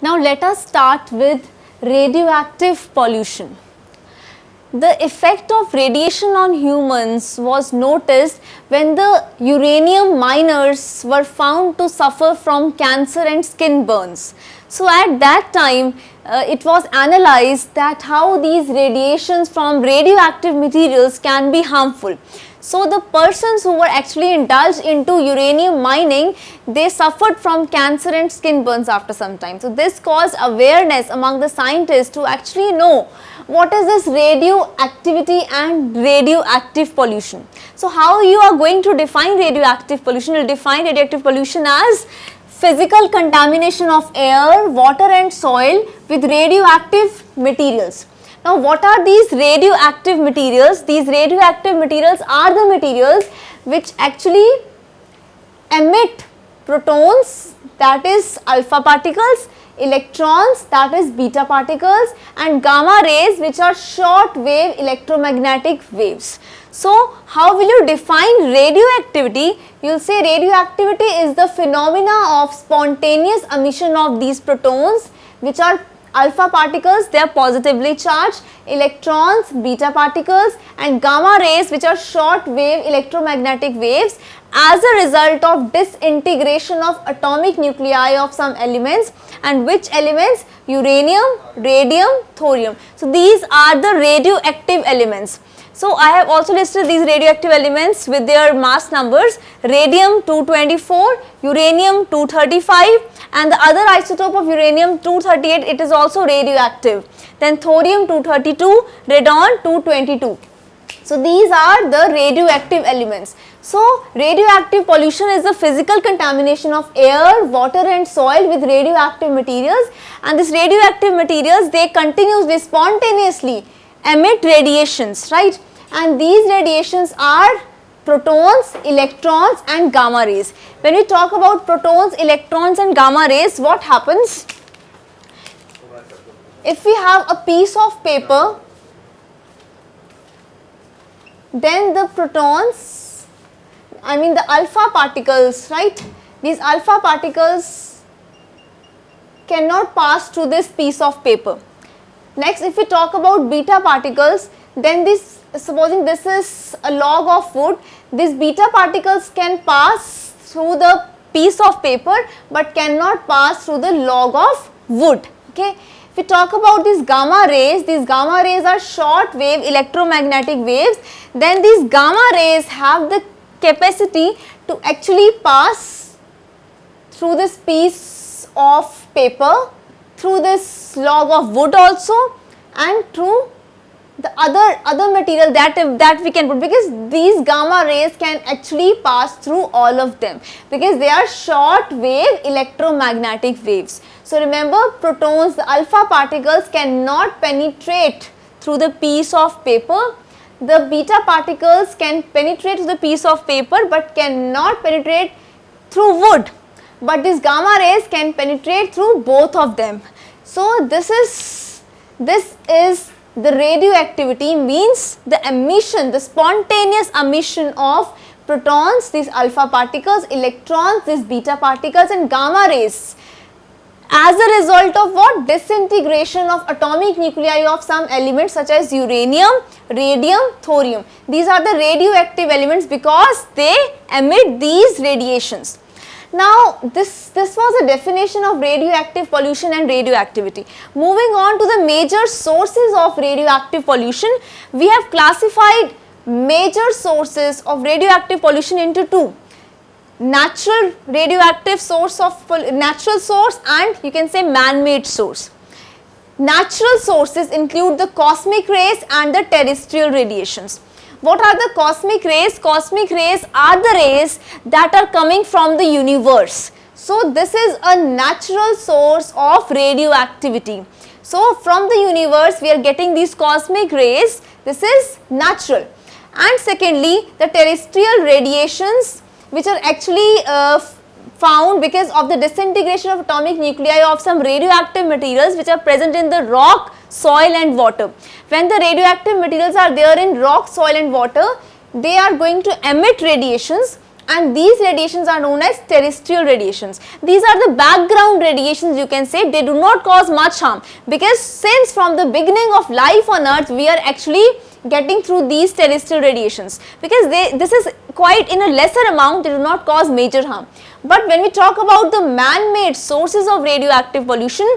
Now let us start with radioactive pollution. The effect of radiation on humans was noticed when the uranium miners were found to suffer from cancer and skin burns. So at that time it was analyzed that how these radiations from radioactive materials can be harmful. So the persons who were actually indulged into uranium mining, they suffered from cancer and skin burns after some time. So this caused awareness among the scientists to actually know what is this radioactivity and radioactive pollution. So how you are going to define radioactive pollution? You will define radioactive pollution as physical contamination of air, water and soil with radioactive materials. Now what are these radioactive materials? These radioactive materials are the materials which actually emit protons, that is alpha particles, electrons, that is beta particles, and gamma rays, which are short wave electromagnetic waves. So how will you define radioactivity? You will say radioactivity is the phenomena of spontaneous emission of these protons, which are alpha particles, they are positively charged, electrons, beta particles, and gamma rays, which are short wave electromagnetic waves, as a result of disintegration of atomic nuclei of some elements. And which elements? Uranium, radium, thorium. So these are the radioactive elements. So I have also listed these radioactive elements with their mass numbers: radium 224, uranium 235, and the other isotope of uranium 238, it is also radioactive. Then thorium 232, radon 222. So these are the radioactive elements. So radioactive pollution is the physical contamination of air, water and soil with radioactive materials, and these radioactive materials, they continuously, spontaneously emit radiations, right? And these radiations are protons, electrons and gamma rays. When we talk about protons, electrons and gamma rays, what happens? If we have a piece of paper, then the protons, I mean the alpha particles, right? These alpha particles cannot pass through this piece of paper. Next, if we talk about beta particles, then this, supposing this is a log of wood, these beta particles can pass through the piece of paper but cannot pass through the log of wood. Okay. If we talk about these gamma rays are short wave electromagnetic waves. Then these gamma rays have the capacity to actually pass through this piece of paper, through this log of wood also, and through the other material that we can put, because these gamma rays can actually pass through all of them because they are short wave electromagnetic waves. So remember, protons, the alpha particles cannot penetrate through the piece of paper. The beta particles can penetrate through the piece of paper but cannot penetrate through wood. But these gamma rays can penetrate through both of them. So this is the radioactivity, means the emission, the spontaneous emission of protons, these alpha particles, electrons, these beta particles and gamma rays, as a result of what? Disintegration of atomic nuclei of some elements such as uranium, radium, thorium. These are the radioactive elements because they emit these radiations. Now this was a definition of radioactive pollution and radioactivity. Moving on to the major sources of radioactive pollution, we have classified major sources of radioactive pollution into two: natural radioactive source natural source, and you can say man-made source. Natural sources include the cosmic rays and the terrestrial radiations. What are the cosmic rays? Cosmic rays are the rays that are coming from the universe. So this is a natural source of radioactivity. So from the universe we are getting these cosmic rays. This is natural. And secondly, the terrestrial radiations, which are actually found because of the disintegration of atomic nuclei of some radioactive materials which are present in the rock, soil and water. When the radioactive materials are there in rock, soil and water, they are going to emit radiations, and these radiations are known as terrestrial radiations. These are the background radiations, you can say. They do not cause much harm, because since from the beginning of life on earth we are actually getting through these terrestrial radiations, because this is quite in a lesser amount, they do not cause major harm. But when we talk about the man-made sources of radioactive pollution,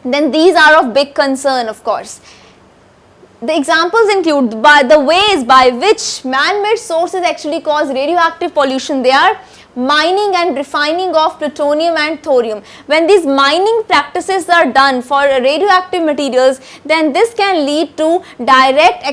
then these are of big concern, of course. The examples include by the ways by which man-made sources actually cause radioactive pollution. They are mining and refining of plutonium and thorium. When these mining practices are done for radioactive materials, then this can lead to direct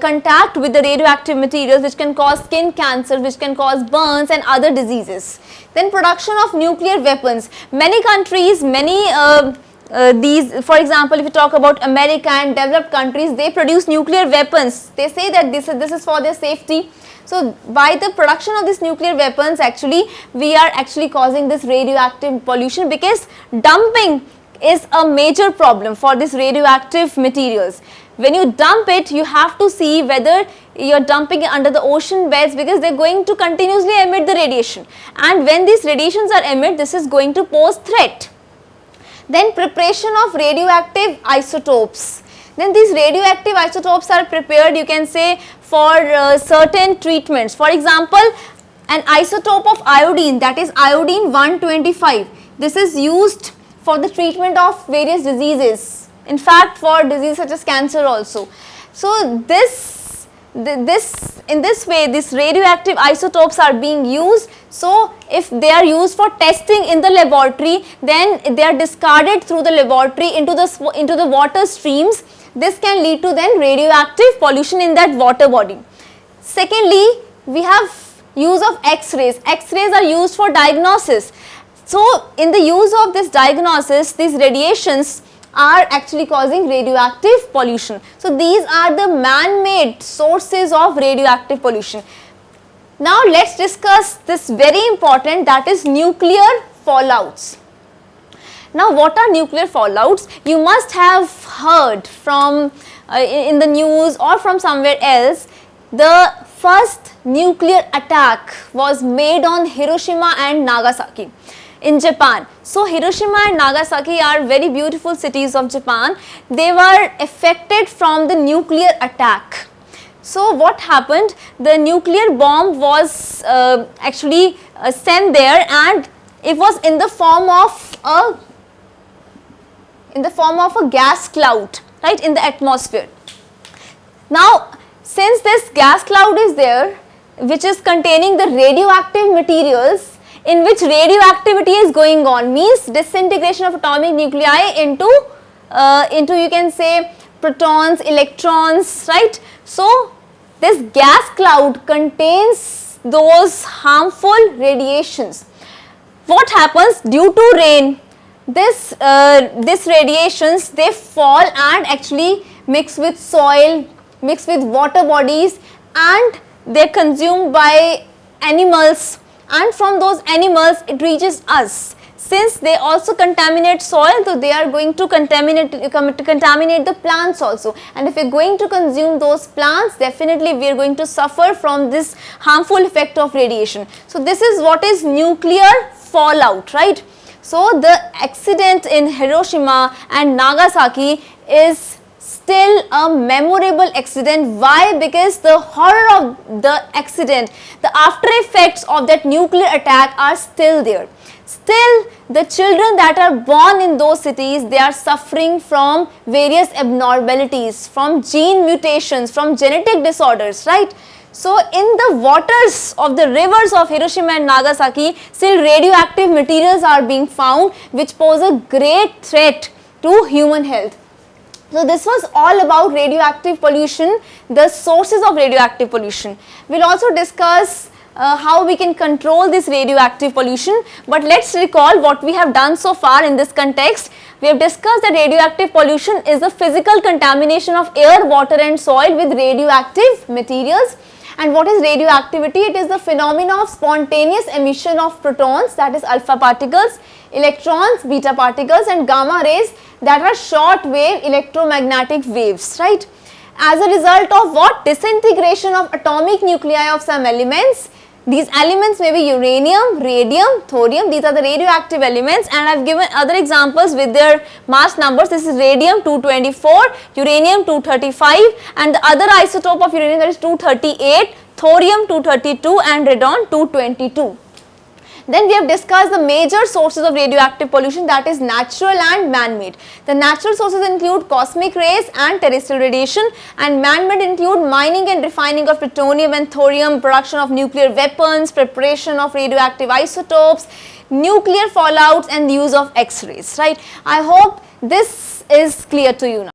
contact with the radioactive materials, which can cause skin cancer, which can cause burns and other diseases. Then production of nuclear weapons. Many countries, for example, if you talk about America and developed countries, they produce nuclear weapons. They say that this is for their safety. So by the production of these nuclear weapons, we are causing this radioactive pollution, because dumping is a major problem for these radioactive materials. When you dump it, you have to see whether you are dumping it under the ocean beds, because they are going to continuously emit the radiation, and when these radiations are emitted, this is going to pose threat. Then preparation of radioactive isotopes. Then these radioactive isotopes are prepared, you can say, for certain treatments. For example, an isotope of iodine, that is iodine 125. This is used for the treatment of various diseases. In fact, for diseases such as cancer also. So in this way, these radioactive isotopes are being used. So if they are used for testing in the laboratory, then they are discarded through the laboratory into the water streams. This can lead to then radioactive pollution in that water body. Secondly, we have use of X-rays. X-rays are used for diagnosis. So in the use of this diagnosis, these radiations are actually causing radioactive pollution. So these are the man-made sources of radioactive pollution. Now let's discuss this very important, that is nuclear fallouts. Now what are nuclear fallouts? You must have heard from in the news or from somewhere else, the first nuclear attack was made on Hiroshima and Nagasaki in Japan. So Hiroshima and Nagasaki are very beautiful cities of Japan. They were affected from the nuclear attack. So what happened? The nuclear bomb was sent there, and it was in the form of a gas cloud, right, in the atmosphere. Now since this gas cloud is there, which is containing the radioactive materials, in which radioactivity is going on, means disintegration of atomic nuclei into you can say protons, electrons, right. So this gas cloud contains those harmful radiations. What happens due to rain? This radiations, they fall and actually mix with soil, mix with water bodies, and they are consumed by animals, and from those animals it reaches us. Since they also contaminate soil, so they are going to contaminate the plants also, and if we are going to consume those plants, definitely we are going to suffer from this harmful effect of radiation. So this is what is nuclear fallout, right. So the accident in Hiroshima and Nagasaki is still a memorable accident. Why? Because the horror of the accident, the after effects of that nuclear attack are still there. Still, the children that are born in those cities, they are suffering from various abnormalities, from gene mutations, from genetic disorders, right. So in the waters of the rivers of Hiroshima and Nagasaki, still radioactive materials are being found, which pose a great threat to human health. So this was all about radioactive pollution, the sources of radioactive pollution. We will also discuss how we can control this radioactive pollution, but let's recall what we have done so far in this context. We have discussed that radioactive pollution is the physical contamination of air, water and soil with radioactive materials. And what is radioactivity? It is the phenomena of spontaneous emission of protons, that is alpha particles, electrons, beta particles and gamma rays, that are short wave electromagnetic waves, right. As a result of what? Disintegration of atomic nuclei of some elements, These elements may be uranium, radium, thorium. These are the radioactive elements, and I have given other examples with their mass numbers. This is radium 224, uranium 235, and the other isotope of uranium, that is 238, thorium 232 and radon 222. Then we have discussed the major sources of radioactive pollution, that is natural and man-made. The natural sources include cosmic rays and terrestrial radiation, and man-made include mining and refining of plutonium and thorium, production of nuclear weapons, preparation of radioactive isotopes, nuclear fallouts, and the use of X-rays, right. I hope this is clear to you now.